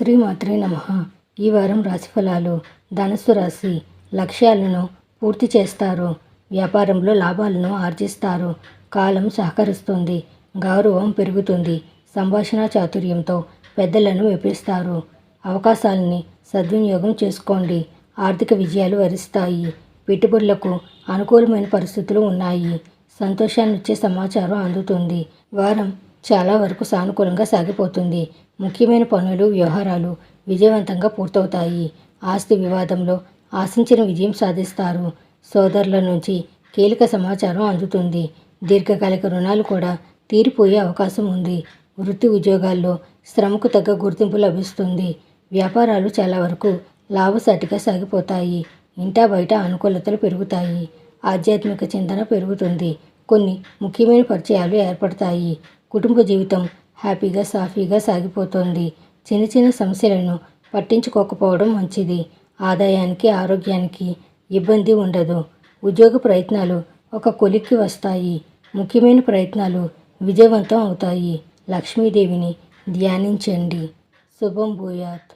శ్రీమాత్రే నమః. ఈ వారం రాశిఫలాలు. ధనుస్సు రాశి. లక్ష్యాలను పూర్తి చేస్తారు. వ్యాపారంలో లాభాలను ఆర్జిస్తారు. కాలం సహకరిస్తుంది. గౌరవం పెరుగుతుంది. సంభాషణ చాతుర్యంతో పెద్దలను మెప్పిస్తారు. అవకాశాలని సద్వినియోగం చేసుకోండి. ఆర్థిక విజయాలు వరిస్తాయి. పెట్టుబడులకు అనుకూలమైన పరిస్థితులు ఉన్నాయి. సంతోషాన్నిచ్చే సమాచారం అందుతుంది. వారం చాలా వరకు సానుకూలంగా సాగిపోతుంది. ముఖ్యమైన పనులు, వ్యవహారాలు విజయవంతంగా పూర్తవుతాయి. ఆస్తి వివాదంలో ఆశించిన విజయం సాధిస్తారు. సోదరుల నుంచి కీలక సమాచారం అందుతుంది. దీర్ఘకాలిక రుణాలు కూడా తీరిపోయే అవకాశం ఉంది. వృత్తి ఉద్యోగాల్లో శ్రమకు తగ్గ గుర్తింపు లభిస్తుంది. వ్యాపారాలు చాలా వరకు లాభసాటిగా సాగిపోతాయి. ఇంటా బయట అనుకూలతలు పెరుగుతాయి. ఆధ్యాత్మిక చింతన పెరుగుతుంది. కొన్ని ముఖ్యమైన పరిచయాలు ఏర్పడతాయి. కుటుంబ జీవితం హ్యాపీగా సాఫీగా సాగిపోతుంది. చిన్న చిన్న సమస్యలను పట్టించుకోకపోవడం మంచిది. ఆదాయానికి ఆరోగ్యానికి ఇబ్బంది ఉండదు. ఉద్యోగ ప్రయత్నాలు ఒక కొలిక్కి వస్తాయి. ముఖ్యమైన ప్రయత్నాలు విజయవంతం అవుతాయి. లక్ష్మీదేవిని ధ్యానించండి. శుభం భూయాత్.